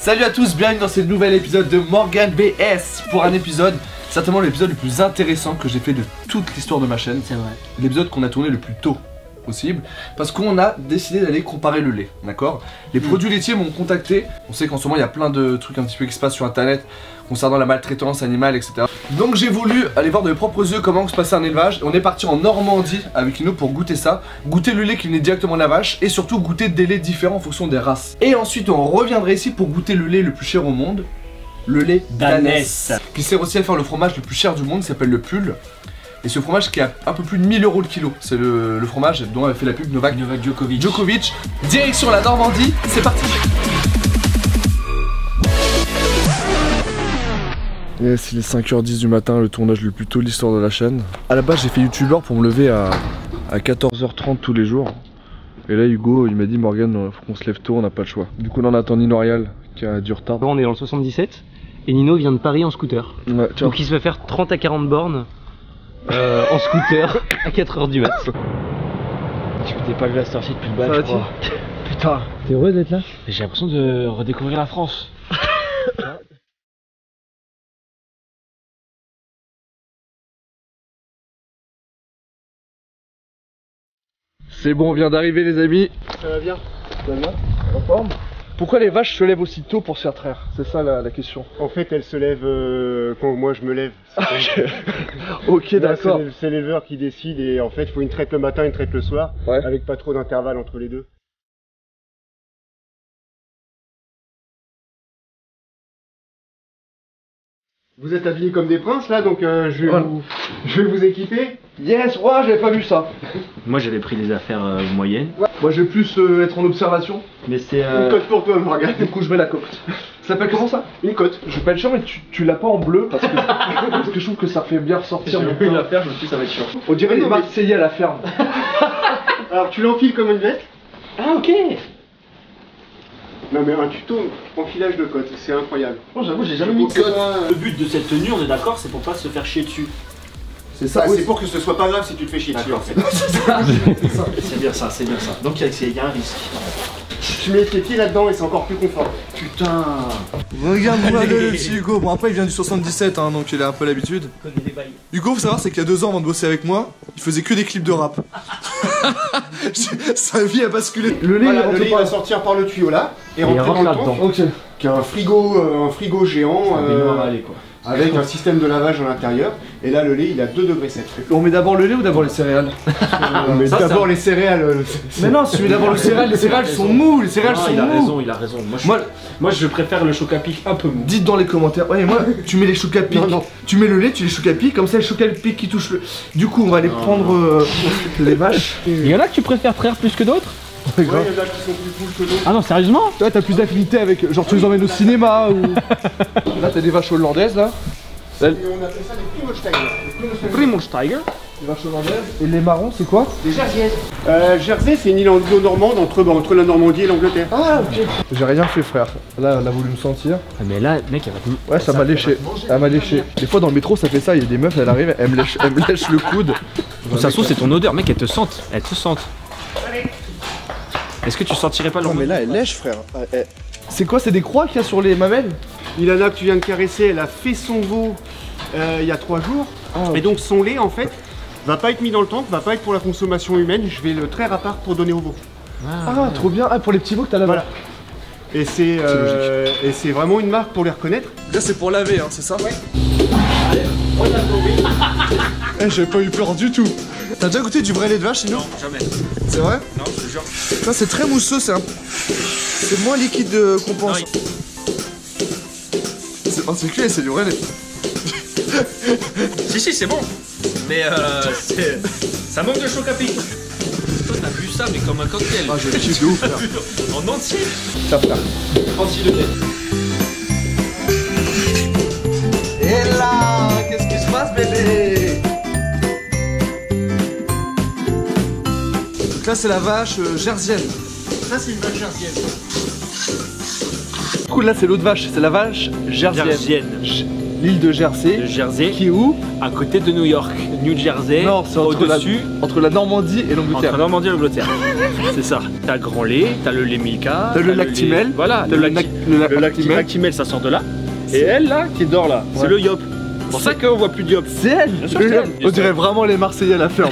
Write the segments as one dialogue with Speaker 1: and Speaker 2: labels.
Speaker 1: Salut à tous, bienvenue dans ce nouvel épisode de Morgan BS. Pour un épisode, certainement l'épisode le plus intéressant que j'ai fait de toute l'histoire de ma chaîne.
Speaker 2: C'est vrai.
Speaker 1: L'épisode qu'on a tourné le plus tôt possible, parce qu'on a décidé d'aller comparer le lait, d'accord. Les produits laitiers m'ont contacté. On sait qu'en ce moment il y a plein de trucs un petit peu qui se passent sur internet concernant la maltraitance animale, etc. Donc j'ai voulu aller voir de mes propres yeux comment se passait un élevage. On est parti en Normandie avec Ino pour goûter ça, goûter le lait qui venait directement de la vache et surtout goûter des laits différents en fonction des races. Et ensuite on reviendrait ici pour goûter le lait le plus cher au monde, le lait Danès, qui sert aussi à faire le fromage le plus cher du monde, qui s'appelle le Pull. Et ce fromage qui a un peu plus de 1000 € le kilo, c'est le fromage dont avait fait la pub Novak Djokovic. Direction la Normandie, c'est parti. Yes, il est 5h10 du matin, le tournage le plus tôt de l'histoire de la chaîne. À la base j'ai fait youtubeur pour me lever à 14h30 tous les jours. Et là Hugo il m'a dit Morgan faut qu'on se lève tôt, on n'a pas le choix. Du coup là on attend Nino Arial qui a du retard.
Speaker 2: On est dans le 77 et Nino vient de Paris en scooter.
Speaker 1: Ouais,
Speaker 2: donc il se va faire 30 à 40 bornes en scooter à 4h du mat. J'écoutais pas le Blaster Seat depuis le bas, je crois. Putain, t'es heureux d'être là? J'ai l'impression de redécouvrir la France.
Speaker 1: C'est bon, on vient d'arriver les amis.
Speaker 3: Ça va bien?
Speaker 1: Ça va bien? En forme? Pourquoi les vaches se lèvent aussi tôt pour se faire traire? C'est ça la question.
Speaker 3: En fait, elles se lèvent quand moi je me lève.
Speaker 1: Ok, d'accord.
Speaker 3: C'est l'éleveur qui décide et en fait, il faut une traite le matin, une traite le soir,
Speaker 1: ouais.
Speaker 3: Avec pas trop d'intervalle entre les deux. Vous êtes habillés comme des princes là, donc je vais vous équiper.
Speaker 1: Yes, ouais, j'avais pas vu ça.
Speaker 2: Moi j'avais pris des affaires moyennes.
Speaker 1: Ouais. Moi je vais plus être en observation.
Speaker 2: Mais c'est
Speaker 3: Une cote pour toi, Morgan.
Speaker 1: Du coup je mets la cote. Ça s'appelle comment ça?
Speaker 3: Une cote.
Speaker 1: Je vais pas être chiant mais tu l'as pas en bleu parce que je trouve que ça fait bien ressortir.
Speaker 2: J'ai vu l'affaire, je me suis dit ça va être chiant.
Speaker 1: On dirait les Marseillais à la ferme.
Speaker 3: Alors tu l'enfiles comme une veste.
Speaker 2: Ah ok.
Speaker 3: Non mais un tuto enfilage de cote, c'est incroyable.
Speaker 2: Bon j'avoue j'ai jamais mis de cote. Le but de cette tenue, on est d'accord, c'est pour pas se faire chier dessus.
Speaker 1: C'est ça,
Speaker 3: oui. C'est pour que ce soit pas grave si tu te fais chier dessus en fait.
Speaker 2: C'est bien ça, c'est bien ça. Donc il y a un risque.
Speaker 3: Tu mets tes pieds là-dedans et c'est encore plus confort.
Speaker 2: Putain.
Speaker 1: Regarde-moi le petit Hugo. Bon après il vient du 77 hein, donc il a un peu l'habitude. Hugo faut savoir c'est qu'il y a 2 ans avant de bosser avec moi, il faisait que des clips de rap. Sa vie a basculé. Le lait,
Speaker 3: voilà, le lait va sortir par le tuyau là et rentrer dans le temps.
Speaker 1: Ok.
Speaker 3: Qui a un frigo géant avec un système de lavage à l'intérieur. Et là le lait il a 2 degrés 7.
Speaker 1: On met d'abord le lait ou d'abord les céréales?
Speaker 3: On met d'abord les céréales.
Speaker 1: Mais non, si tu mets d'abord les céréales sont mous, les céréales sont mous.
Speaker 2: Il a raison. Moi je préfère le choc à pic un peu mou.
Speaker 1: Dites dans les commentaires. Ouais, moi tu mets les chocs à pic. Non. Tu mets le lait, tu les chocs à pic, comme ça les chocs à pic qui touchent le. Du coup on va aller prendre les vaches.
Speaker 2: Il y en a que tu préfères traire plus que d'autres?
Speaker 3: Ouais, il y en a qui sont plus cool que d'autres.
Speaker 2: Ah non, sérieusement?
Speaker 1: Toi t'as plus d'affinité avec. Genre tu les emmènes au cinéma ou. Là t'as des vaches hollandaises là.
Speaker 3: Et on appelle ça des
Speaker 2: Primolsteiger.
Speaker 1: Les vaches hollandaises. Et les marrons c'est quoi?
Speaker 3: Des Jersiaises. Jersey c'est une île anglo-normande entre la Normandie et l'Angleterre.
Speaker 1: Ah ok. J'ai rien fait frère. Là elle a voulu me sentir.
Speaker 2: Ah mais là mec elle va te...
Speaker 1: Ouais ça m'a léché. Elle m'a léché. Des fois dans le métro ça fait ça, il y a des meufs, elles arrivent, elles me lèchent le coude.
Speaker 2: Ça se trouve c'est ton odeur mec, elles te sentent. Est-ce que tu sentirais pas le...
Speaker 1: Non mais là elle lèche frère. C'est quoi? C'est des croix qu'il y a sur les mamelles?
Speaker 3: Ilana que tu viens de caresser, elle a fait son veau il y a 3 jours.
Speaker 1: Ah, okay.
Speaker 3: Et donc son lait en fait va pas être mis dans le tank, va pas être pour la consommation humaine, je vais le traire à part pour donner au veau.
Speaker 1: Ah trop bien, ah, pour les petits veaux que t'as là-bas.
Speaker 3: Voilà. Et c'est vraiment une marque pour les reconnaître.
Speaker 1: Là c'est pour laver hein, c'est ça? Ouais. Eh j'avais pas eu peur du tout. T'as déjà goûté du vrai lait de vache sinon?
Speaker 2: Non, jamais.
Speaker 1: C'est vrai?
Speaker 2: Non, je te jure.
Speaker 1: Ça c'est très mousseux, c'est moins liquide qu'on pense. C'est clair, c'est du vrai lait.
Speaker 4: Si c'est bon. Mais ça manque de choc à pic. Toi t'as bu ça mais comme un cocktail.
Speaker 1: Ah j'ai le de ouf frère.
Speaker 4: En entier.
Speaker 1: Ça frère.
Speaker 4: Entier de lait.
Speaker 1: Et là, qu'est-ce qui se passe bébé? Donc là c'est la vache jersienne.
Speaker 3: Ça c'est une vache jersienne.
Speaker 1: Du coup là c'est l'autre vache, c'est la vache jersienne. l'île de Jersey.
Speaker 2: De Jersey.
Speaker 1: Qui est où?
Speaker 2: À côté de New York. New Jersey.
Speaker 1: Non, c'est entre la Normandie et l'Angleterre.
Speaker 2: Entre Normandie et l'Angleterre. C'est ça. T'as le Grand Lait, t'as le lait Milka.
Speaker 1: T'as le Lactimel.
Speaker 2: Voilà,
Speaker 1: le
Speaker 2: Lactimel, ça sort de là. Et elle là, qui dort là, c'est le Yop. C'est pour ça qu'on voit plus de Yop. C'est elle.
Speaker 1: On dirait vraiment les Marseillais à la ferme.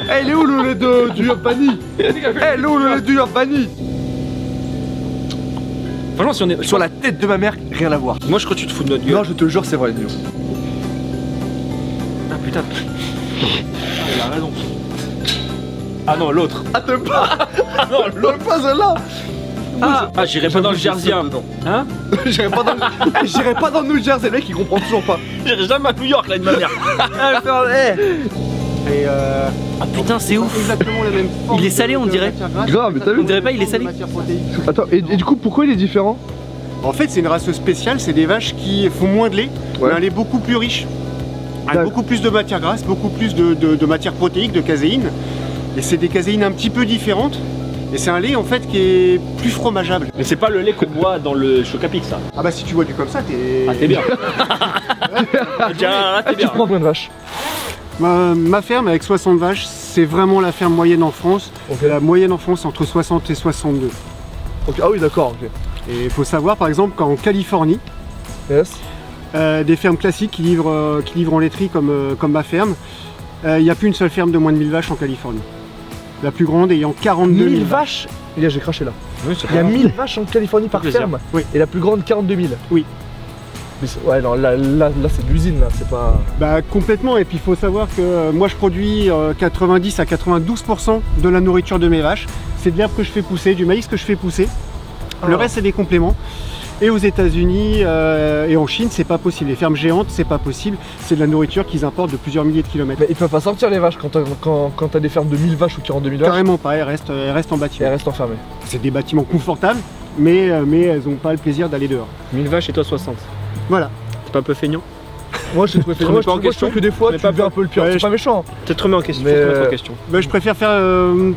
Speaker 1: Elle est où le lait du Yopani? Elle est où le lait du Yopani?
Speaker 2: Franchement, si on est
Speaker 1: sur la tête de ma mère, rien à voir.
Speaker 2: Moi je crois que tu te fous de notre gueule.
Speaker 1: Non, je te jure, c'est vrai, Nino.
Speaker 2: Ah putain. Il a raison. Ah non, l'autre.
Speaker 1: Ah, t'aimes pas? Ah non, l'autre pas celle-là.
Speaker 2: Ah, j'irai pas dans le Jersey. Hein?
Speaker 1: J'irai pas dans le New Jersey, le mec il comprend toujours pas.
Speaker 2: J'irai jamais à New York là de ma mère. Ah putain, c'est ouf.
Speaker 3: Exactement les mêmes formes.
Speaker 2: Il est salé, on dirait.
Speaker 1: Grave, mais t'as vu?
Speaker 2: On dirait pas, il est salé.
Speaker 1: Attends, et du coup, pourquoi il est différent?
Speaker 3: En fait, c'est une race spéciale, c'est des vaches qui font moins de lait, mais un lait beaucoup plus riche. Avec beaucoup plus de matière grasse, beaucoup plus de matière protéique, de caséine. Et c'est des caséines un petit peu différentes. Et c'est un lait en fait qui est plus fromageable.
Speaker 2: Mais c'est pas le lait qu'on boit dans le Chocapic ça.
Speaker 3: Ah bah si tu bois du comme ça, t'es...
Speaker 2: Ah t'es bien.
Speaker 1: Tu prends plein de vaches.
Speaker 3: Ma ferme avec 60 vaches, c'est vraiment la ferme moyenne en France. Okay. La moyenne en France entre 60 et 62.
Speaker 1: Okay. Ah oui d'accord, ok.
Speaker 3: Et il faut savoir par exemple qu'en Californie, des fermes classiques qui livrent en laiterie comme ma ferme, il n'y a plus une seule ferme de moins de 1000 vaches en Californie. La plus grande ayant 42 000
Speaker 1: vaches. J'ai craché là.
Speaker 2: Oui,
Speaker 1: il y a 1000 vaches en Californie par ferme.
Speaker 3: Oui.
Speaker 1: Et la plus grande 42 000.
Speaker 3: Oui.
Speaker 1: Mais ouais, non, là c'est de l'usine, là, c'est pas...
Speaker 3: Bah complètement, et puis il faut savoir que moi je produis 90 à 92% de la nourriture de mes vaches. C'est de l'herbe que je fais pousser, du maïs que je fais pousser. Le reste c'est des compléments. Et aux États-Unis et en Chine, c'est pas possible. Les fermes géantes, c'est pas possible. C'est de la nourriture qu'ils importent de plusieurs milliers de kilomètres.
Speaker 1: Mais ils peuvent pas sortir les vaches quand t'as des fermes de 1000 vaches ou 42 000 vaches.
Speaker 3: Carrément pas, elles restent en bâtiment.
Speaker 1: Elles restent enfermées.
Speaker 3: C'est des bâtiments confortables, mais elles n'ont pas le plaisir d'aller dehors.
Speaker 2: 1000 vaches et toi 60.
Speaker 3: Voilà.
Speaker 2: C'est pas un peu feignant?
Speaker 1: Moi je trouve que des fois tu fais un peu le pire, c'est pas méchant.
Speaker 2: Peut-être remets en question.
Speaker 3: Bah, je préfère faire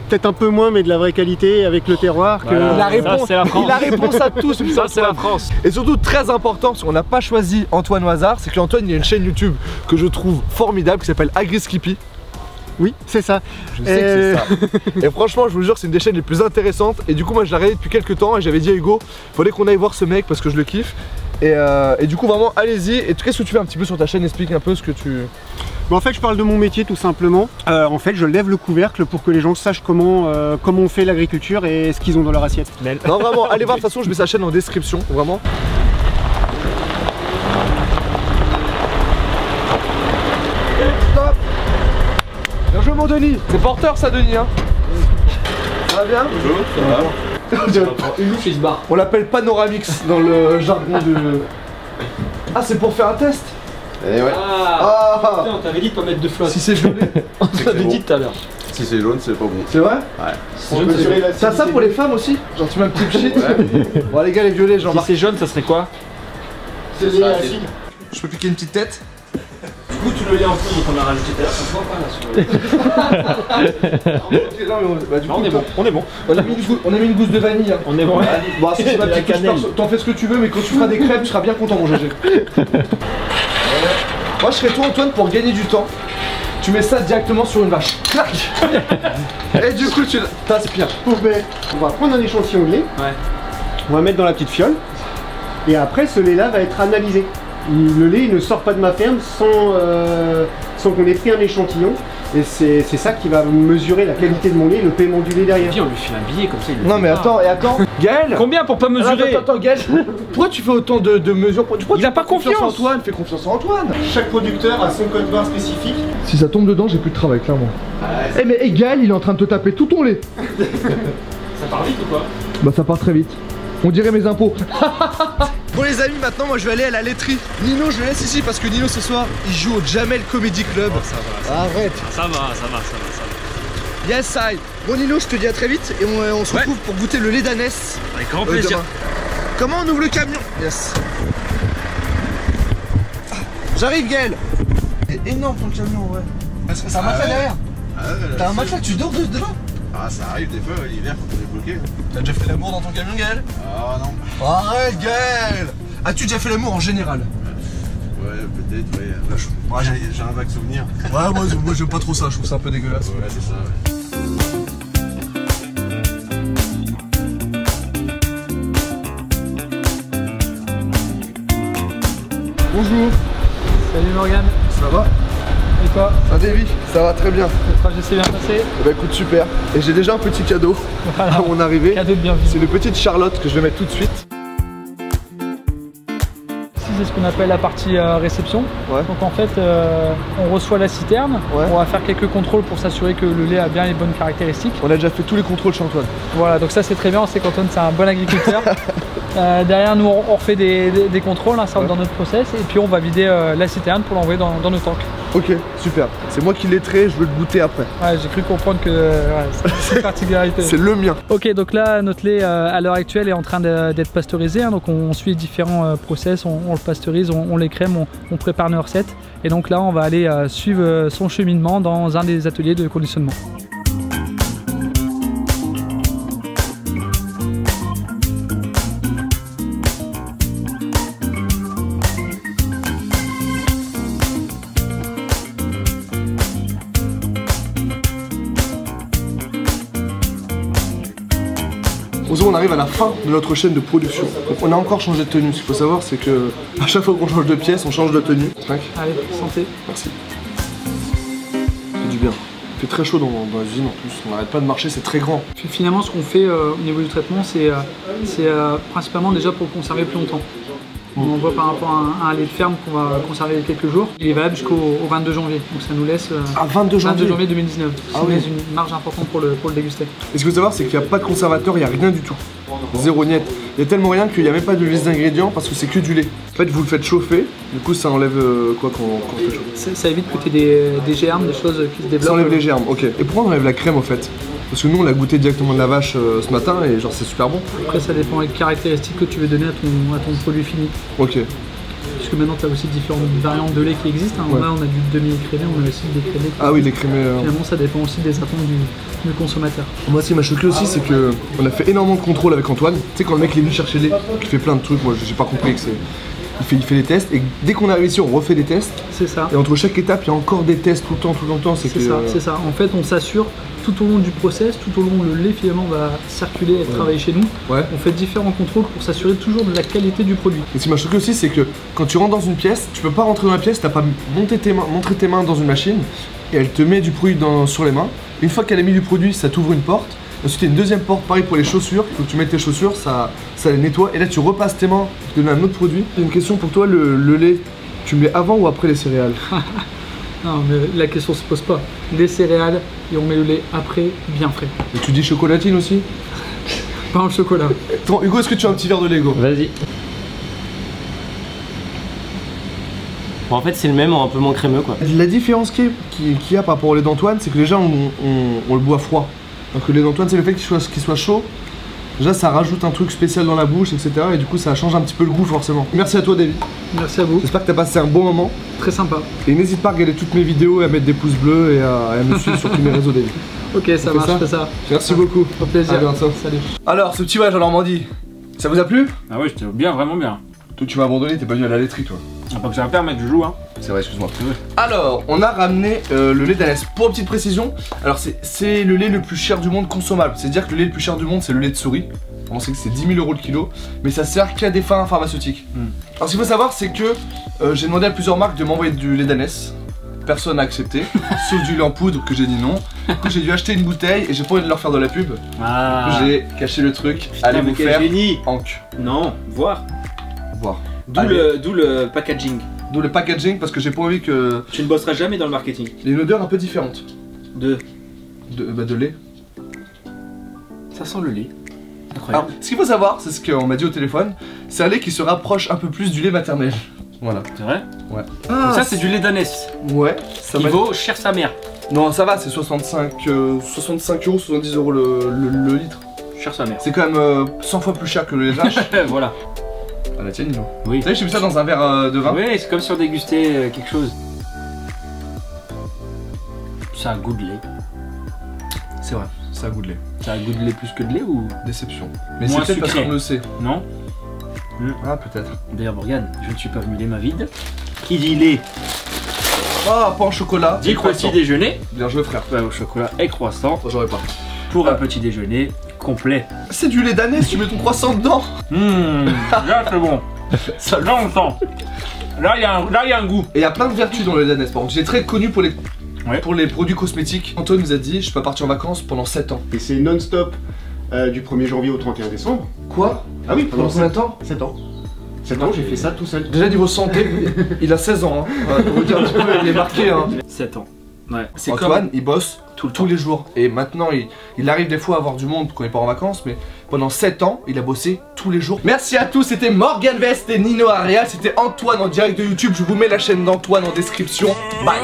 Speaker 3: peut-être un peu moins mais de la vraie qualité avec le terroir que...
Speaker 1: La réponse, la réponse à tout,
Speaker 2: ça c'est la France.
Speaker 1: Et surtout très important, parce qu'on n'a pas choisi Antoine au hasard, c'est qu'Antoine il y a une chaîne YouTube que je trouve formidable qui s'appelle AgriSkippy.
Speaker 3: Oui, c'est ça.
Speaker 1: Je sais que c'est ça. Et franchement, je vous jure, c'est une des chaînes les plus intéressantes. Et du coup, moi je l'ai regardé depuis quelques temps et j'avais dit à Hugo, fallait qu'on aille voir ce mec parce que je le kiffe. Et du coup vraiment allez-y. Et qu'est-ce que tu fais un petit peu sur ta chaîne? Explique un peu ce que tu...
Speaker 3: Bon, en fait je parle de mon métier tout simplement. En fait je lève le couvercle pour que les gens sachent comment on fait l'agriculture et ce qu'ils ont dans leur assiette.
Speaker 1: Non vraiment, allez voir, de toute façon je mets sa chaîne en description, vraiment. Stop. Bien joué mon Denis. C'est porteur ça Denis hein. Ça va bien?
Speaker 2: Bonjour, ça va. Une louche il se barre.
Speaker 1: On l'appelle Panoramix dans le jargon de... Ah c'est pour faire un test?
Speaker 5: Eh ouais.
Speaker 2: Ah putain, on t'avait dit de pas mettre de flotte.
Speaker 1: Si c'est violet.
Speaker 2: On t'avait dit tout à l'heure.
Speaker 5: Si c'est jaune, c'est pas bon.
Speaker 1: C'est vrai?
Speaker 5: Ouais.
Speaker 1: T'as ça pour les femmes aussi? Genre tu mets un petit pchit? Bon les gars les violets genre...
Speaker 2: Si c'est jaune ça serait quoi?
Speaker 3: C'est les acides.
Speaker 1: Je peux piquer une petite tête?
Speaker 2: Du coup tu le lis en fond donc on a rajouté tout à l'heure, ça se voit pas là sur le... on est bon.
Speaker 1: On a mis une gousse de vanille hein.
Speaker 2: On est bon.
Speaker 1: Bon c'est ma petite touche, t'en fais ce que tu veux mais quand tu feras des crêpes tu seras bien content mon GG. Moi je serais toi Antoine pour gagner du temps. Tu mets ça directement sur une vache. Clac. Et du coup tu t'aspires.
Speaker 3: On va prendre un échantillon de lait.
Speaker 2: Ouais.
Speaker 3: On va mettre dans la petite fiole. Et après ce lait là va être analysé. Le lait il ne sort pas de ma ferme sans qu'on ait pris un échantillon. Et c'est ça qui va mesurer la qualité de mon lait, le paiement du lait derrière.
Speaker 2: Puis on lui file un billet comme ça. Il
Speaker 1: non mais attends, Gaël.
Speaker 2: Combien pour pas mesurer?
Speaker 1: Attends Gaël, pourquoi tu fais autant de mesures?
Speaker 2: Il a pas confiance
Speaker 1: en Antoine, fais confiance en Antoine.
Speaker 3: Chaque producteur a son code barre spécifique.
Speaker 1: Si ça tombe dedans, j'ai plus de travail clairement. Eh mais Gaël, il est en train de te taper tout ton lait.
Speaker 2: Ça part vite ou quoi?
Speaker 1: Bah ça part très vite. On dirait mes impôts. Bon les amis, maintenant moi je vais aller à la laiterie. Nino je le laisse ici parce que Nino ce soir il joue au Jamel Comedy Club.
Speaker 2: Oh, ça va.
Speaker 1: Arrête.
Speaker 2: Ça va.
Speaker 1: Yes I. Bon Nino, je te dis à très vite et on se retrouve pour goûter le lait d'ânesse.
Speaker 2: Avec grand plaisir.
Speaker 1: Comment on ouvre le camion? Yes. J'arrive Gaël. Énorme ton camion ouais. Parce que c'est un matelas derrière. T'as un matelas, tu dors dedans?
Speaker 5: Ah ça arrive des fois l'hiver quand on est bloqué.
Speaker 1: T'as déjà fait l'amour dans ton camion Gaël?
Speaker 5: Ah non.
Speaker 1: Arrête Gaël. As-tu déjà fait l'amour en général?
Speaker 5: Ouais peut-être, ouais. Moi, j'ai un vague souvenir.
Speaker 1: Ouais, moi j'aime pas trop ça, je trouve ça un peu dégueulasse.
Speaker 5: Ouais, c'est ça, ouais.
Speaker 1: Bonjour.
Speaker 6: Salut Morgane.
Speaker 1: Ça va?
Speaker 6: Et toi?
Speaker 1: Ah Davy, ça va très bien.
Speaker 6: Le trajet s'est bien passé?
Speaker 1: Bah écoute, super. Et j'ai déjà un petit cadeau
Speaker 6: voilà.
Speaker 1: à mon arrivée.
Speaker 6: Cadeau de bienvenue.
Speaker 1: C'est une petite Charlotte que je vais mettre tout de suite.
Speaker 6: C'est ce qu'on appelle la partie réception.
Speaker 1: Ouais.
Speaker 6: Donc en fait, on reçoit la citerne.
Speaker 1: Ouais.
Speaker 6: On va faire quelques contrôles pour s'assurer que le lait a bien les bonnes caractéristiques.
Speaker 1: On a déjà fait tous les contrôles chez Antoine.
Speaker 6: Voilà, donc ça c'est très bien, on sait qu'Antoine c'est un bon agriculteur. Derrière nous on refait des contrôles, hein, ça rentre dans notre process, et puis on va vider la citerne pour l'envoyer dans nos tanks.
Speaker 1: Ok, super. C'est moi qui l'ai traité, je veux le goûter après.
Speaker 6: Ouais, j'ai cru comprendre que c'est une particularité.
Speaker 1: C'est le mien.
Speaker 6: Ok, donc là notre lait à l'heure actuelle est en train d'être pasteurisé, hein, donc on suit différents process, on le pasteurise, on les crème, on prépare nos recettes, et donc là on va aller suivre son cheminement dans un des ateliers de conditionnement.
Speaker 1: On arrive à la fin de notre chaîne de production. Donc on a encore changé de tenue. Ce qu'il faut savoir, c'est que à chaque fois qu'on change de pièce, on change de tenue.
Speaker 6: Allez, santé.
Speaker 1: Merci. C'est du bien. Il fait très chaud dans la usine en plus. On n'arrête pas de marcher, c'est très grand.
Speaker 6: Finalement, ce qu'on fait au niveau du traitement, c'est principalement déjà pour conserver plus longtemps. On voit par rapport à un lait de ferme qu'on va conserver quelques jours. Il est valable jusqu'au 22 janvier. Donc ça nous laisse
Speaker 1: 22 janvier
Speaker 6: 2019. Ça nous laisse une marge importante pour le déguster.
Speaker 1: Et ce qu'il faut savoir, c'est qu'il n'y a pas de conservateur, il n'y a rien du tout. Zéro niet. Il y a tellement rien qu'il n'y a même pas de liste d'ingrédients parce que c'est que du lait. En fait, vous le faites chauffer, du coup ça enlève quoi quand on fait chauffer.
Speaker 6: Ça évite que tu aies des germes, des choses qui se développent.
Speaker 1: Ça enlève les germes, ok. Et pourquoi on enlève la crème au fait? Parce que nous on l'a goûté directement de la vache ce matin et genre c'est super bon.
Speaker 6: Après ça dépend des caractéristiques que tu veux donner à ton produit fini.
Speaker 1: Ok.
Speaker 6: Parce que maintenant tu as aussi différentes variantes de lait qui existent. Hein.
Speaker 1: Ouais.
Speaker 6: Là on a du demi-écrémé, on a aussi des crémés.
Speaker 1: Ah oui, les crémés.
Speaker 6: Finalement ça dépend aussi des attentes du consommateur.
Speaker 1: Moi, ce qui m'a choqué aussi, c'est que on a fait énormément de contrôles avec Antoine. Tu sais, quand le mec il est venu chercher les, qui fait plein de trucs, moi j'ai pas compris que c'est. Il fait les tests et dès qu'on arrive ici, on refait des tests.
Speaker 6: C'est ça.
Speaker 1: Et entre chaque étape, il y a encore des tests tout le temps.
Speaker 6: C'est ça, c'est ça. En fait, on s'assure tout au long du process, tout au long le lait finalement va circuler et travailler chez nous.
Speaker 1: Ouais.
Speaker 6: On fait différents contrôles pour s'assurer toujours de la qualité du produit.
Speaker 1: Et ce qui m'a choqué aussi, c'est que quand tu rentres dans une pièce, tu peux pas rentrer dans la pièce, t'as pas montré tes mains dans une machine et elle te met du produit sur les mains. Une fois qu'elle a mis du produit, ça t'ouvre une porte. Ensuite, il y a une deuxième porte, pareil pour les chaussures. Il faut que tu mettes tes chaussures, ça les nettoie. Et là, tu repasses tes mains, tu donnes un autre produit. J'ai une question pour toi, le lait, tu me mets avant ou après les céréales?
Speaker 6: Non, mais la question se pose pas. Des céréales et on met le lait après, bien frais.
Speaker 1: Et tu dis chocolatine aussi?
Speaker 6: Pas en chocolat.
Speaker 1: Attends, Hugo, est-ce que tu as un petit verre de Lego?
Speaker 2: Vas-y. Bon, en fait, c'est le même, un peu moins crémeux quoi.
Speaker 1: La différence qu'il y a par rapport au lait d'Antoine, c'est que déjà, on le boit froid. Donc le lait d'Antoine, c'est le fait qu'il soit chaud. Déjà, ça rajoute un truc spécial dans la bouche, etc. Et du coup, ça change un petit peu le goût, forcément. Merci à toi, David.
Speaker 6: Merci à vous.
Speaker 1: J'espère que tu as passé un bon moment.
Speaker 6: Très sympa.
Speaker 1: Et n'hésite pas à regarder toutes mes vidéos et à mettre des pouces bleus et à me suivre sur tous mes réseaux, David.
Speaker 6: Ok, ça marche, je fais ça.
Speaker 1: Merci beaucoup.
Speaker 6: Au plaisir.
Speaker 1: À bientôt.
Speaker 6: Salut.
Speaker 1: Alors, ce petit voyage en Normandie, ça vous a plu?
Speaker 7: Ah ouais, j'étais bien, vraiment bien.
Speaker 1: Toi, tu m'as abandonné, t'es pas venu à la laiterie, toi.
Speaker 7: Ah, pas que ça va faire, mec, je joue, hein.
Speaker 1: C'est vrai, excuse-moi. Alors, on a ramené le lait d'ânesse. Pour une petite précision, alors c'est le lait le plus cher du monde consommable. C'est-à-dire que le lait le plus cher du monde, c'est le lait de souris. On sait que c'est 10 000 € le kilo, mais ça sert qu'à des fins pharmaceutiques. Alors, ce qu'il faut savoir, c'est que j'ai demandé à plusieurs marques de m'envoyer du lait d'ânesse. Personne n'a accepté, sauf du lait en poudre que j'ai dit non. Du coup, j'ai dû acheter une bouteille et j'ai pas envie de leur faire de la pub.
Speaker 7: Ah.
Speaker 1: J'ai caché le truc.
Speaker 7: Putain,
Speaker 1: Allez
Speaker 7: mais
Speaker 1: vous
Speaker 7: quel
Speaker 1: faire
Speaker 7: génie.
Speaker 1: Hank.
Speaker 7: Non, voir.
Speaker 1: Voir.
Speaker 7: D'où le packaging.
Speaker 1: D'où le packaging parce que j'ai pas envie que.
Speaker 7: Tu ne bosseras jamais dans le marketing.
Speaker 1: Il y a une odeur un peu différente.
Speaker 7: De
Speaker 1: lait.
Speaker 7: Ça sent le lait.
Speaker 1: Alors,
Speaker 7: Incroyable.
Speaker 1: ce qu'il faut savoir, c'est ce qu'on m'a dit au téléphone, c'est un lait qui se rapproche un peu plus du lait maternel. Voilà.
Speaker 7: C'est vrai?
Speaker 1: Ouais.
Speaker 7: Ah, ça, c'est du lait d'ânesse.
Speaker 1: Ouais. Ça
Speaker 7: Il
Speaker 1: va.
Speaker 7: vaut cher sa mère.
Speaker 1: Non, ça va, c'est 65 €, 70 € le litre.
Speaker 7: Cher sa mère.
Speaker 1: C'est quand même 100 fois plus cher que le lait de vache.
Speaker 7: Voilà.
Speaker 1: Ah la tienne, non?
Speaker 7: Oui.
Speaker 1: Vous savez, j'ai mis ça dans un verre de vin.
Speaker 7: Oui, c'est comme si on dégustait quelque chose. Ça a goût de lait.
Speaker 1: C'est vrai, ça a goût de lait.
Speaker 7: Ça a goût de lait plus que de lait ou?
Speaker 1: Déception. Mais
Speaker 7: Moins
Speaker 1: c'est peut-être parce
Speaker 7: sucré.
Speaker 1: qu'on le sait.
Speaker 7: Non?
Speaker 1: Ah, peut-être.
Speaker 7: D'ailleurs, Morgane, je ne suis pas venu les mains vides.
Speaker 2: Qui dit lait
Speaker 1: Ah, pain au chocolat.
Speaker 2: dit petit déjeuner.
Speaker 1: Bien joué, frère.
Speaker 2: Pain au chocolat et croissant.
Speaker 1: J'aurais pas.
Speaker 2: Pour un petit déjeuner complet.
Speaker 1: C'est du lait d'ânesse, tu mets ton croissant dedans.
Speaker 2: Là c'est bon.
Speaker 1: Ça
Speaker 2: Là on sent. Là il y a un goût.
Speaker 1: Et il y a plein de vertus dans le lait d'ânesse. Par contre, j'ai très connu pour les produits cosmétiques. Antoine nous a dit, je peux partir en vacances pendant 7 ans.
Speaker 3: Et c'est non-stop du 1er janvier au 31 décembre.
Speaker 1: Quoi?
Speaker 3: Ah oui,
Speaker 1: Pendant combien de temps?
Speaker 3: 7 ans. 7 ans, j'ai fait ça tout seul.
Speaker 1: Déjà niveau santé, il a 16 ans. Hein. Pour vous dire un petit peu, il est marqué. Hein.
Speaker 2: 7 ans. Ouais.
Speaker 1: C'est Antoine, il bosse tous les jours. Et maintenant, il arrive des fois à avoir du monde quand il part en vacances, mais pendant 7 ans, il a bossé tous les jours. Merci à tous, c'était Morgan Vest et Nino Areal. C'était Antoine en direct de YouTube. Je vous mets la chaîne d'Antoine en description. Bye.